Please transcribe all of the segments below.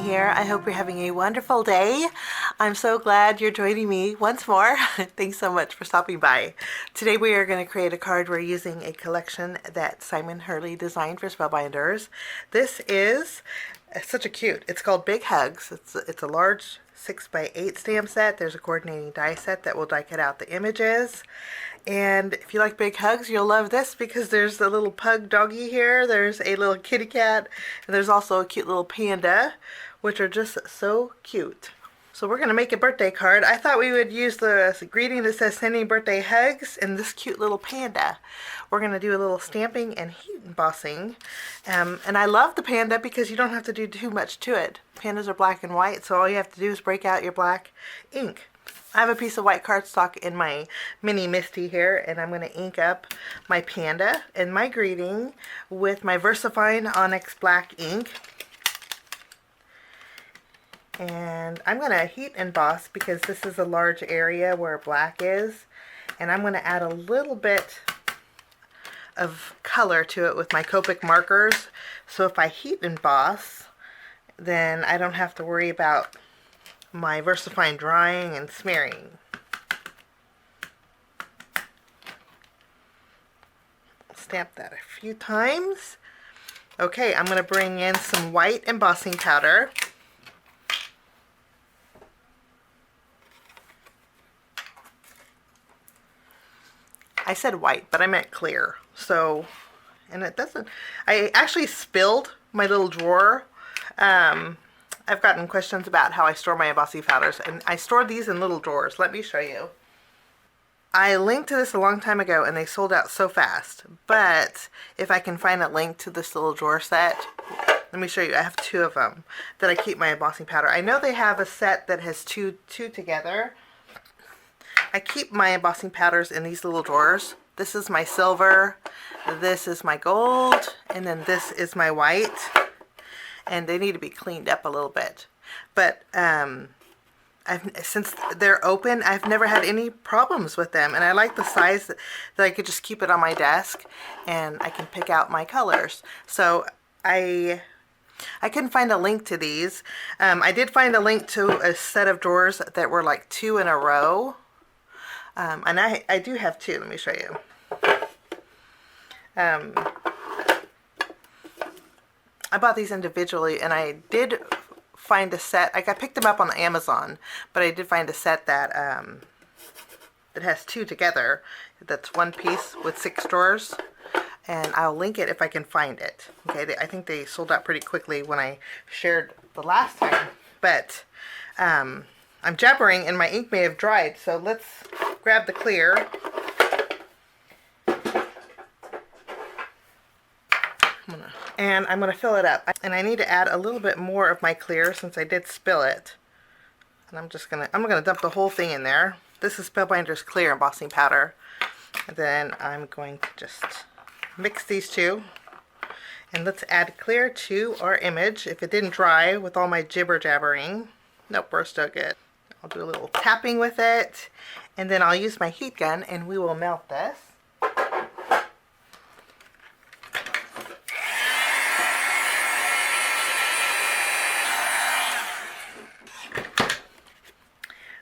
here. I hope you're having a wonderful day. I'm so glad you're joining me once more. Thanks so much for stopping by. Today we are going to create a card. We're using a collection that Simon Hurley designed for Spellbinders. This is such a cute, it's called Big Hugs. It's a large 6x8 stamp set. There's a coordinating die set that will die cut out the images. And if you like big hugs, you'll love this because there's a little pug doggy here, there's a little kitty cat, and there's also a cute little panda, which are just so cute. So we're going to make a birthday card. I thought we would use the greeting that says sending birthday hugs and this cute little panda. We're going to do a little stamping and heat embossing. And I love the panda because you don't have to do too much to it. Pandas are black and white, so all you have to do is break out your black ink. I have a piece of white cardstock in my mini Misty here, and I'm going to ink up my panda and my greeting with my VersaFine Onyx black ink. And I'm going to heat emboss because this is a large area where black is, and I'm going to add a little bit of color to it with my Copic markers. So if I heat emboss, then I don't have to worry about my VersaFine drying and smearing. Stamp that a few times. Okay, I'm going to bring in some white embossing powder. I said white, but I meant clear. So, and it doesn't, I actually spilled my little drawer. I've gotten questions about how I store my embossing powders, and I store these in little drawers. Let me show you. I linked to this a long time ago, and they sold out so fast. But if I can find a link to this little drawer set, let me show you. I have two of them that I keep my embossing powder. I know they have a set that has two together. I keep my embossing powders in these little drawers. This is my silver, this is my gold, and then this is my white. And they need to be cleaned up a little bit. But since they're open, I've never had any problems with them. And I like the size that I could just keep it on my desk and I can pick out my colors. So I couldn't find a link to these. I did find a link to a set of drawers that were like 2 in a row. And I do have 2. Let me show you. I bought these individually, and I did find a set. I picked them up on Amazon, but I did find a set that that has 2 together. That's one piece with 6 drawers, and I'll link it if I can find it. Okay, I think they sold out pretty quickly when I shared the last time. But I'm jabbering, and my ink may have dried. So let's grab the clear. And I'm going to fill it up. And I need to add a little bit more of my clear since I did spill it. And I'm going to dump the whole thing in there. This is Spellbinders clear embossing powder. And then I'm going to just mix these two. And let's add clear to our image. If it didn't dry with all my jibber jabbering. Nope, we're still good. I'll do a little tapping with it. And then I'll use my heat gun and we will melt this.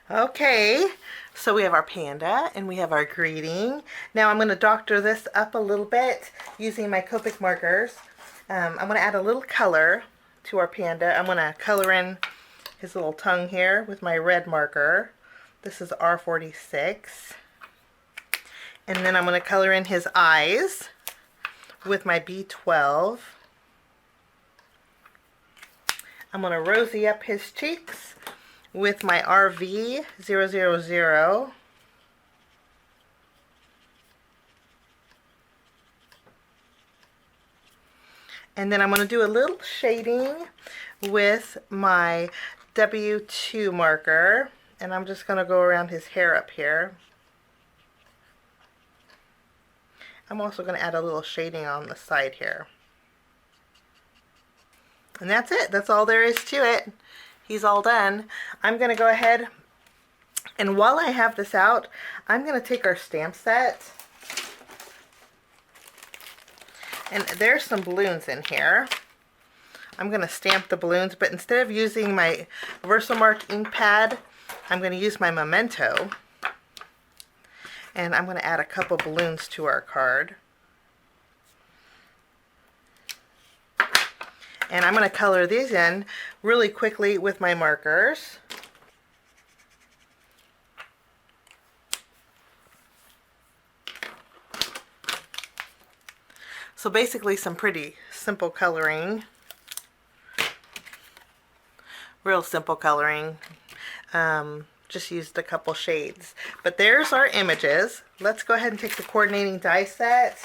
Okay, so we have our panda and we have our greeting. Now I'm going to doctor this up a little bit using my Copic markers. I'm going to add a little color to our panda. I'm going to color in his little tongue here with my red marker. This is R46. And then I'm going to color in his eyes with my B12. I'm going to rosy up his cheeks with my RV000. And then I'm going to do a little shading with my W2 marker. And I'm just going to go around his hair up here. I'm also going to add a little shading on the side here. And that's it. That's all there is to it. He's all done. I'm going to go ahead, and while I have this out, I'm going to take our stamp set, and there's some balloons in here. I'm going to stamp the balloons, but instead of using my Versamark ink pad, I'm going to use my Memento. And I'm going to add a couple balloons to our card. And I'm going to color these in really quickly with my markers. So basically some pretty simple coloring. Real simple coloring. Just used a couple shades. But there's our images. Let's go ahead and take the coordinating die set.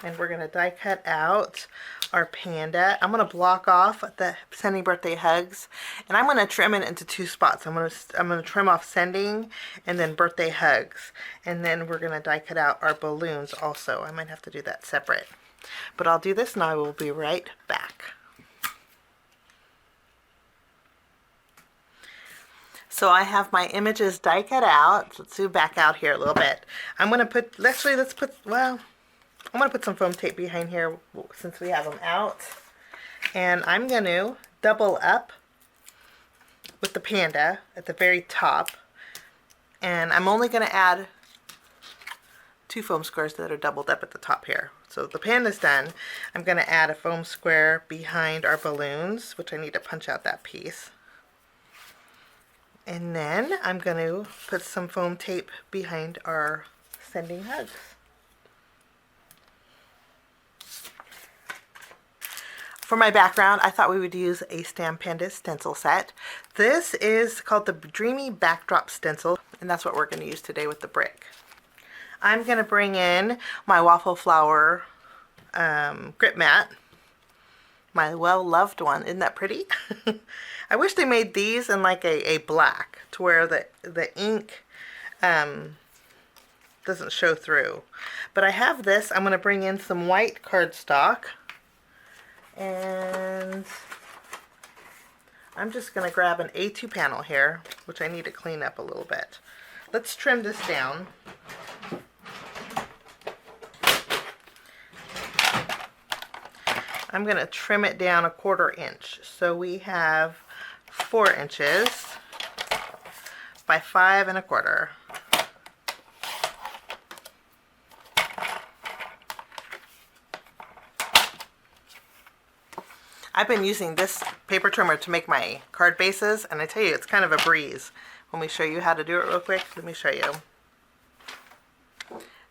And we're going to die cut out our panda. I'm going to block off the sending birthday hugs, and I'm going to trim it into two spots. I'm going to trim off sending and then birthday hugs, and then we're going to die cut out our balloons also. I might have to do that separate, but I'll do this and I will be right back. So I have my images die cut out. Let's zoom back out here a little bit. I'm going to put, actually let's put, well, I'm going to put some foam tape behind here since we have them out. And I'm going to double up with the panda at the very top. And I'm only going to add 2 foam squares that are doubled up at the top here. So the panda's done. I'm going to add a foam square behind our balloons, which I need to punch out that piece. And then I'm going to put some foam tape behind our sending hugs. For my background, I thought we would use a Stampendous stencil set. This is called the Dreamy Backdrop Stencil, and that's what we're going to use today with the brick. I'm going to bring in my Waffle Flower grip mat, my well-loved one. Isn't that pretty? I wish they made these in like a black, to where the ink doesn't show through. But I have this. I'm going to bring in some white cardstock. And I'm just going to grab an A2 panel here, which I need to clean up a little bit. Let's trim this down. I'm going to trim it down 1/4 inch. So we have 4 inches by 5 1/4. I've been using this paper trimmer to make my card bases, and I tell you, it's kind of a breeze. Let me show you how to do it real quick. Let me show you.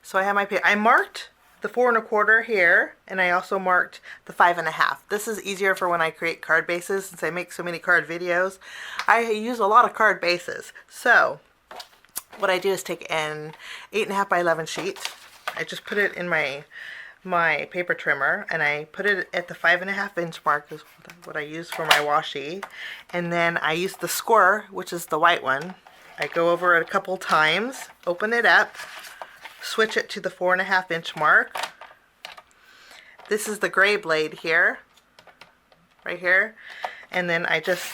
So I have my paper. I marked the 4 1/4 here, and I also marked the 5 1/2. This is easier for when I create card bases, since I make so many card videos. I use a lot of card bases. So what I do is take an 8 1/2 by 11 sheet. I just put it in my paper trimmer, and I put it at the 5 1/2 inch mark, is what I use for my washi. And then I use the score, which is the white one. I go over it a couple times, open it up, switch it to the 4 1/2 inch mark. This is the gray blade here, right here. And then I just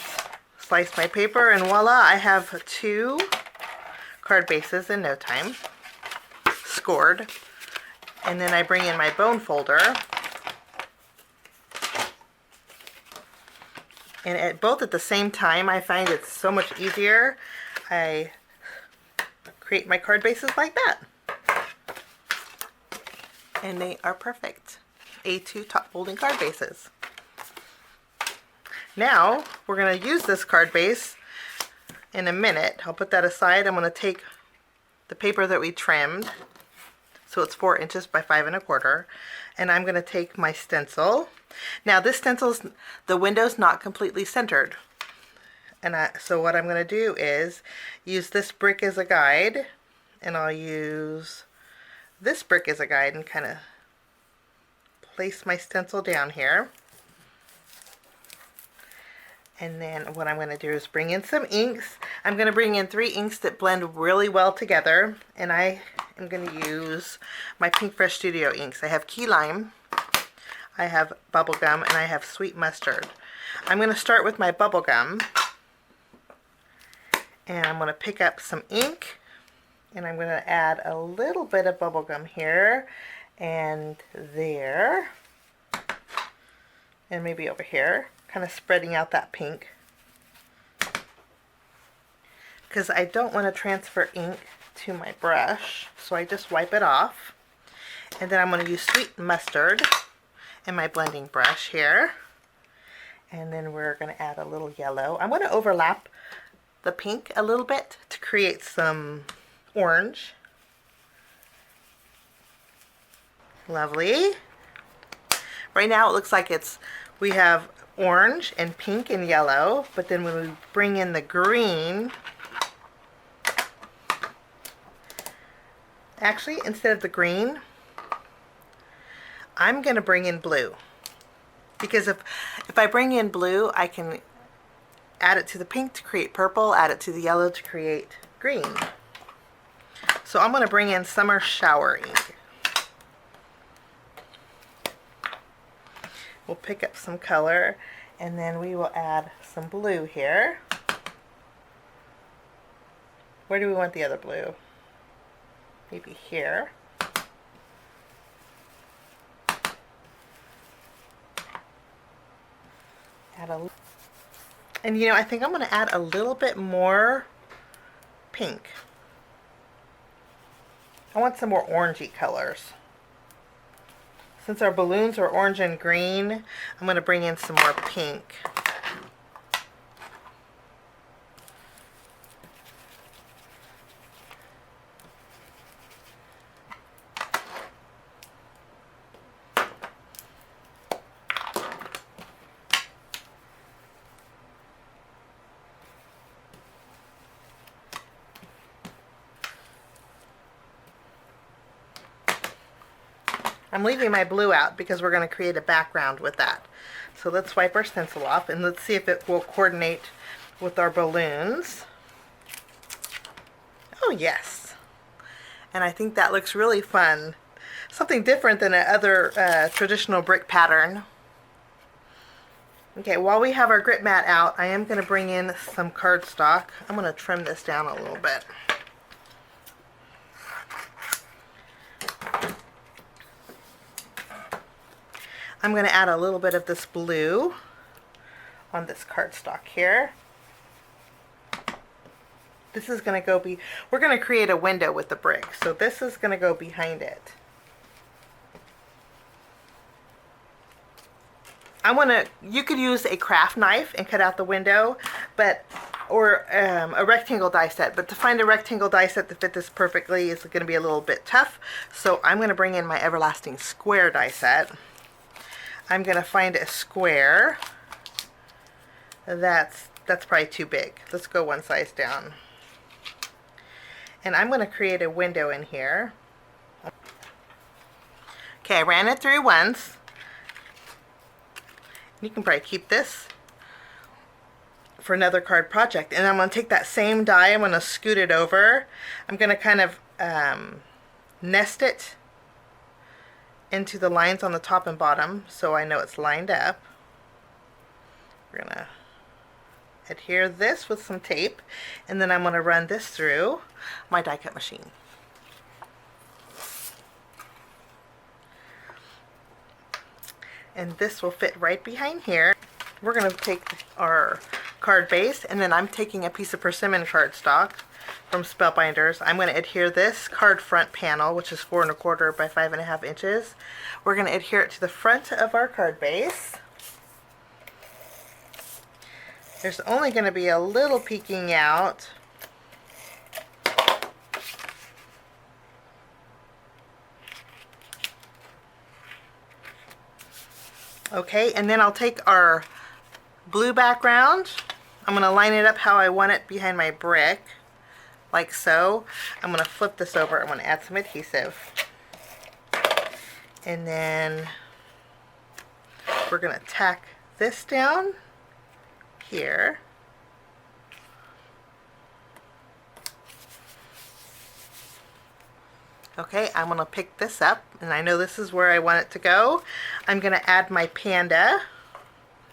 slice my paper, and voila, I have 2 card bases in no time, scored. And then I bring in my bone folder, and both at the same time, I find it's so much easier. I create my card bases like that, and they are perfect. A2 top folding card bases. Now we're going to use this card base in a minute. I'll put that aside. I'm going to take the paper that we trimmed. So it's 4 inches by 5 1/4, and I'm going to take my stencil. Now this stencil's, the window's not completely centered, and so what I'm going to do is use this brick as a guide, and I'll use this brick as a guide and kind of place my stencil down here. And then what I'm going to do is bring in some inks. I'm going to bring in 3 inks that blend really well together. And I am going to use my Pinkfresh Studio inks. I have Key Lime, I have Bubblegum, and I have Sweet Mustard. I'm going to start with my Bubblegum. And I'm going to pick up some ink. And I'm going to add a little bit of Bubblegum here and there. and maybe over here, kind of spreading out that pink. Because I don't want to transfer ink to my brush, so I just wipe it off. And then I'm going to use sweet mustard in my blending brush here. And then we're going to add a little yellow. I'm going to overlap the pink a little bit to create some orange. Lovely. Right now it looks like we have orange and pink and yellow, but then when we bring in the green, actually instead of the green, I'm going to bring in blue. Because if I bring in blue, I can add it to the pink to create purple, add it to the yellow to create green. So I'm going to bring in Summer Shower ink. We'll pick up some color, and then we will add some blue here. Where do we want the other blue? Maybe here. And you know, I think I'm going to add a little bit more pink. I want some more orangey colors. Since our balloons are orange and green, I'm going to bring in some more pink. I'm leaving my blue out because we're going to create a background with that. So let's wipe our stencil off and let's see if it will coordinate with our balloons. Oh yes. And I think that looks really fun. Something different than another traditional brick pattern. Okay, while we have our grit mat out, I am going to bring in some cardstock. I'm going to trim this down a little bit. I'm going to add a little bit of this blue on this cardstock here. This is going to go we're going to create a window with the brick, so this is going to go behind it. You could use a craft knife and cut out the window, or a rectangle die set, but to find a rectangle die set to fit this perfectly is going to be a little bit tough, so I'm going to bring in my everlasting square die set. I'm going to find a square that's probably too big. Let's go one size down. And I'm going to create a window in here. Okay, I ran it through once. You can probably keep this for another card project. And I'm going to take that same die, I'm going to scoot it over. I'm going to kind of nest it into the lines on the top and bottom so I know it's lined up. We're going to adhere this with some tape, and then I'm going to run this through my die cut machine. And this will fit right behind here. We're going to take our card base, and then I'm taking a piece of Persimmon cardstock from Spellbinders. I'm going to adhere this card front panel, which is 4 1/4 by 5.5 inches. We're going to adhere it to the front of our card base. There's only going to be a little peeking out. Okay, and then I'll take our blue background. I'm going to line it up how I want it behind my brick, like so. I'm going to flip this over. I'm going to add some adhesive. And then we're going to tack this down here. Okay, I'm going to pick this up, and I know this is where I want it to go. I'm going to add my Panda.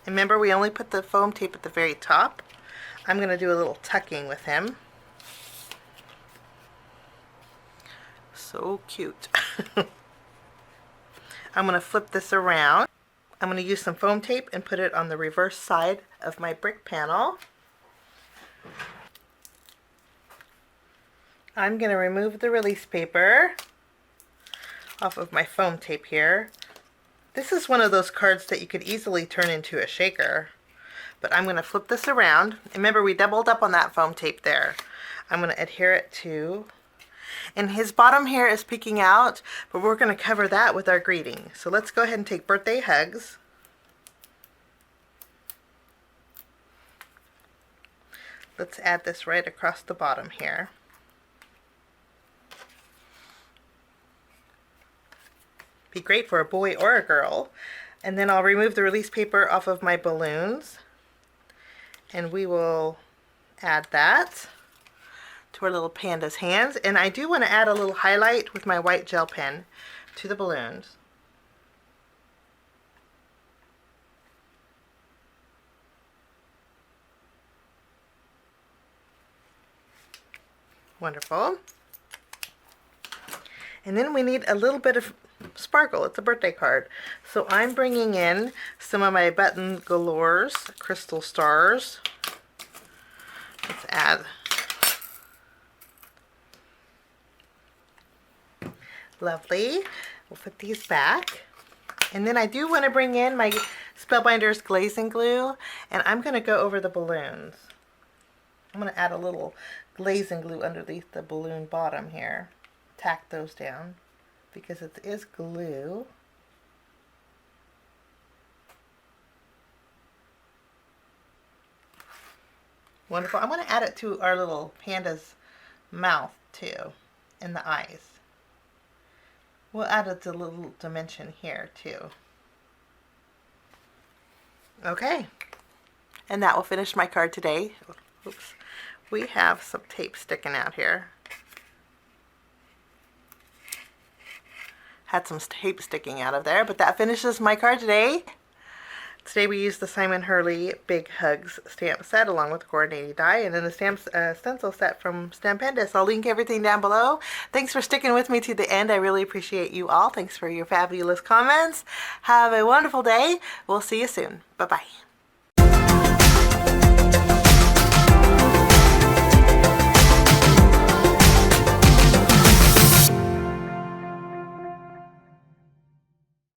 Remember, we only put the foam tape at the very top. I'm going to do a little tucking with him. So cute. I'm going to flip this around. I'm going to use some foam tape and put it on the reverse side of my brick panel. I'm going to remove the release paper off of my foam tape here. This is one of those cards that you could easily turn into a shaker, but I'm going to flip this around. Remember, we doubled up on that foam tape there. I'm going to adhere it to, and his bottom here is peeking out, but we're going to cover that with our greeting. So let's go ahead and take birthday hugs. Let's add this right across the bottom here. Be great for a boy or a girl. And then I'll remove the release paper off of my balloons, and we will add that to our little panda's hands. And I do want to add a little highlight with my white gel pen to the balloons. Wonderful. And then we need a little bit of sparkle. It's a birthday card. So I'm bringing in some of my button Galore's crystal stars. Let's add. Lovely. We'll put these back. And then I do want to bring in my Spellbinders glazing glue, and I'm going to go over the balloons. I'm going to add a little glazing glue underneath the balloon bottom here. Tack those down because it is glue. Wonderful. I'm going to add it to our little panda's mouth too, and the eyes. We'll add a little dimension here too. Okay, and that will finish my card today. Oops. We have some tape sticking out here. Had some tape sticking out of there, but that finishes my card today. Today we used the Simon Hurley Big Hugs stamp set along with the coordinating die, and then the stencil set from STAMPENDOUS. I'll link everything down below. Thanks for sticking with me to the end. I really appreciate you all. Thanks for your fabulous comments. Have a wonderful day. We'll see you soon. Bye-bye.